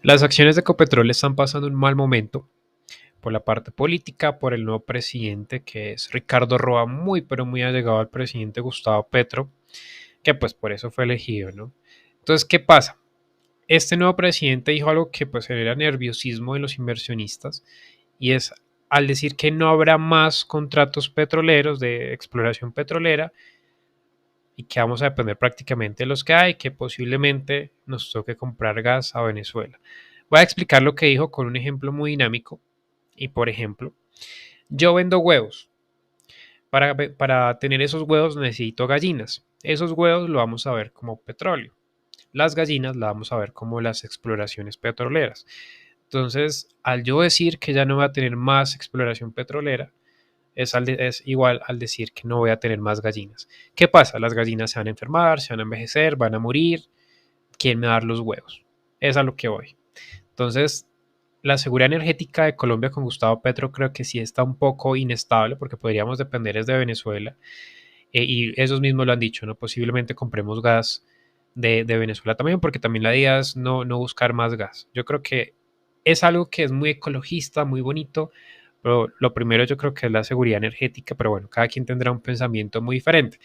Las acciones de Ecopetrol están pasando un mal momento por la parte política, por el nuevo presidente que es Ricardo Roa, muy pero muy allegado al presidente Gustavo Petro, que pues por eso fue elegido, ¿no? Entonces, ¿qué pasa? Este nuevo presidente dijo algo que pues genera nerviosismo en los inversionistas y es al decir que no habrá más contratos petroleros de exploración petrolera y que vamos a depender prácticamente de los que hay, que posiblemente nos toque comprar gas a Venezuela. Voy a explicar lo que dijo con un ejemplo muy dinámico y por ejemplo, yo vendo huevos. Para tener esos huevos necesito gallinas. Esos huevos lo vamos a ver como petróleo. Las gallinas las vamos a ver como las exploraciones petroleras. Entonces, al yo decir que ya no voy a tener más exploración petrolera, es igual al decir que no voy a tener más gallinas. ¿Qué pasa? Las gallinas se van a enfermar, se van a envejecer, van a morir. ¿Quién me va a dar los huevos? Es a lo que voy. Entonces, la seguridad energética de Colombia con Gustavo Petro creo que sí está un poco inestable porque podríamos depender desde Venezuela y ellos mismos lo han dicho, ¿no? Posiblemente compremos gas de Venezuela también porque también la idea es no buscar más gas. Yo creo que es algo que es muy ecologista, muy bonito, pero lo primero yo creo que es la seguridad energética, pero bueno, cada quien tendrá un pensamiento muy diferente.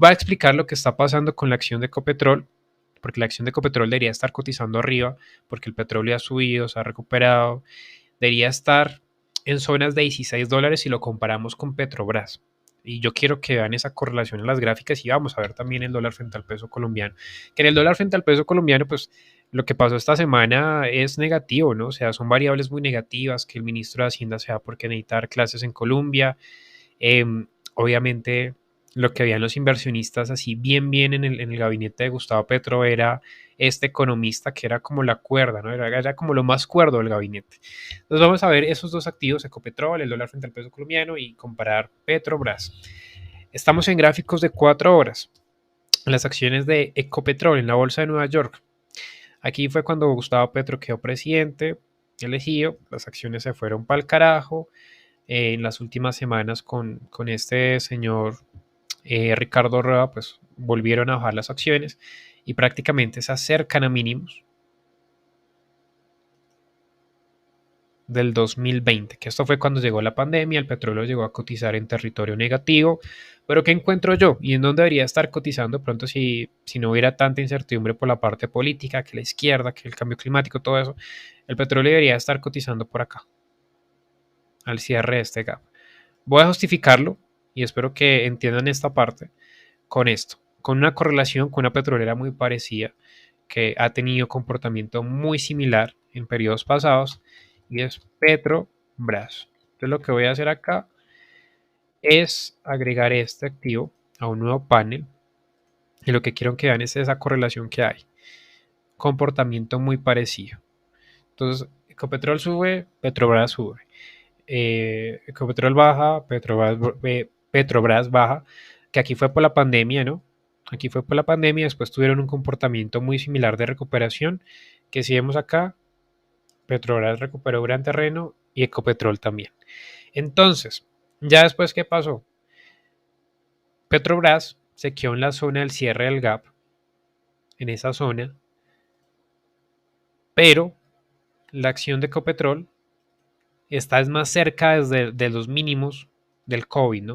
Va a explicar lo que está pasando con la acción de Ecopetrol, porque la acción de Ecopetrol debería estar cotizando arriba, porque el petróleo ha subido, se ha recuperado, debería estar en zonas de $16 si lo comparamos con Petrobras. Y yo quiero que vean esa correlación en las gráficas y vamos a ver también el dólar frente al peso colombiano. Que en el dólar frente al peso colombiano, pues lo que pasó esta semana es negativo, ¿no? O sea, son variables muy negativas, que el ministro de Hacienda se va porque necesitar clases en Colombia, obviamente lo que veían los inversionistas así bien en el gabinete de Gustavo Petro era este economista que era como la cuerda, ¿no? Era como lo más cuerdo del gabinete. Entonces vamos a ver esos dos activos, Ecopetrol, el dólar frente al peso colombiano y comparar Petrobras. Estamos en gráficos de 4 horas. Las acciones de Ecopetrol en la bolsa de Nueva York. Aquí fue cuando Gustavo Petro quedó presidente, elegido, las acciones se fueron para el carajo, en las últimas semanas con este señor Ricardo Rueda, pues volvieron a bajar las acciones y prácticamente se acercan a mínimos del 2020, que esto fue cuando llegó la pandemia, el petróleo llegó a cotizar en territorio negativo, pero ¿qué encuentro yo? ¿Y en dónde debería estar cotizando pronto si no hubiera tanta incertidumbre por la parte política, que la izquierda, que el cambio climático, todo eso? El petróleo debería estar cotizando por acá, al cierre de este gap. Voy a justificarlo y espero que entiendan esta parte con esto, con una correlación con una petrolera muy parecida que ha tenido comportamiento muy similar en periodos pasados y es Petrobras. Entonces lo que voy a hacer acá es agregar este activo a un nuevo panel y lo que quiero que vean es esa correlación que hay. Comportamiento muy parecido. Entonces, Ecopetrol sube, Petrobras sube. Ecopetrol baja, Petrobras baja, que aquí fue por la pandemia, ¿no? Aquí fue por la pandemia, después tuvieron un comportamiento muy similar de recuperación, que si vemos acá, Petrobras recuperó gran terreno y Ecopetrol también. Entonces, ya después, ¿qué pasó? Petrobras se quedó en la zona del cierre del gap, en esa zona, pero la acción de Ecopetrol está es más cerca desde de los mínimos del COVID, ¿no?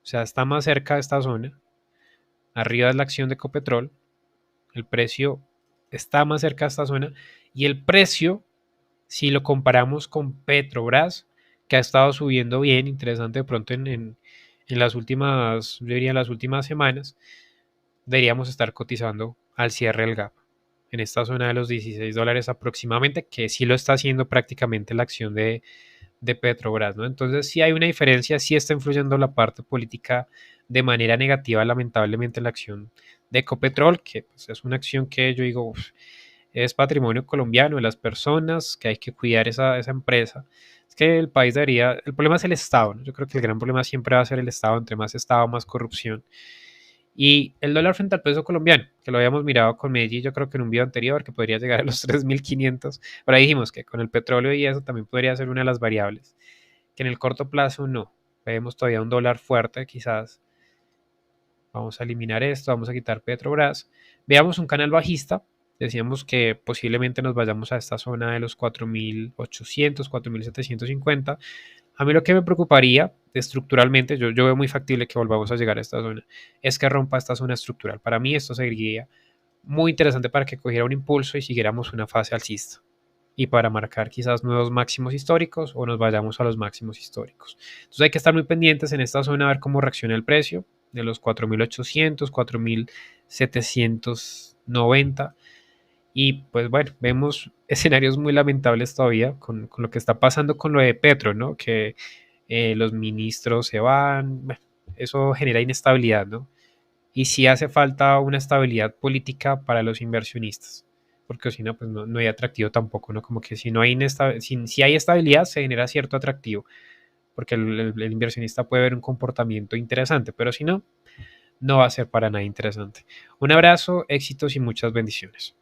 O sea, está más cerca de esta zona. Arriba es la acción de Ecopetrol. El precio está más cerca de esta zona. Y el precio, si lo comparamos con Petrobras, que ha estado subiendo bien, interesante de pronto en las últimas, yo diría en las últimas semanas, deberíamos estar cotizando al cierre del gap. En esta zona de los $16 aproximadamente, que sí lo está haciendo prácticamente la acción de Petrobras, ¿no? Entonces sí hay una diferencia, sí está influyendo la parte política de manera negativa, lamentablemente, en la acción de Ecopetrol, que pues, es una acción que yo digo, uf, es patrimonio colombiano de las personas, que hay que cuidar esa empresa. Es que el país debería, el problema es el Estado, ¿no? Yo creo que el gran problema siempre va a ser el Estado, entre más Estado, más corrupción. Y el dólar frente al peso colombiano, que lo habíamos mirado con Medellín, yo creo que en un video anterior, que podría llegar a los 3.500. Pero ahí dijimos que con el petróleo y eso también podría ser una de las variables. Que en el corto plazo no. Vemos todavía un dólar fuerte, quizás. Vamos a eliminar esto, vamos a quitar Petrobras. Veamos un canal bajista. decíamos que posiblemente nos vayamos a esta zona de los 4.800, 4.750. A mí lo que me preocuparía estructuralmente, yo veo muy factible que volvamos a llegar a esta zona, es que rompa esta zona estructural. Para mí esto sería muy interesante para que cogiera un impulso y siguiéramos una fase alcista y para marcar quizás nuevos máximos históricos o nos vayamos a los máximos históricos. Entonces hay que estar muy pendientes en esta zona a ver cómo reacciona el precio de los 4.800, 4.790 y pues bueno, vemos escenarios muy lamentables todavía con lo que está pasando con lo de Petro, ¿no? Que los ministros se van, bueno, eso genera inestabilidad, ¿no? Y sí hace falta una estabilidad política para los inversionistas, porque si no, pues no hay atractivo tampoco, ¿no? Como que si no hay si hay estabilidad, se genera cierto atractivo, porque el inversionista puede ver un comportamiento interesante, pero si no, no va a ser para nada interesante. Un abrazo, éxitos y muchas bendiciones.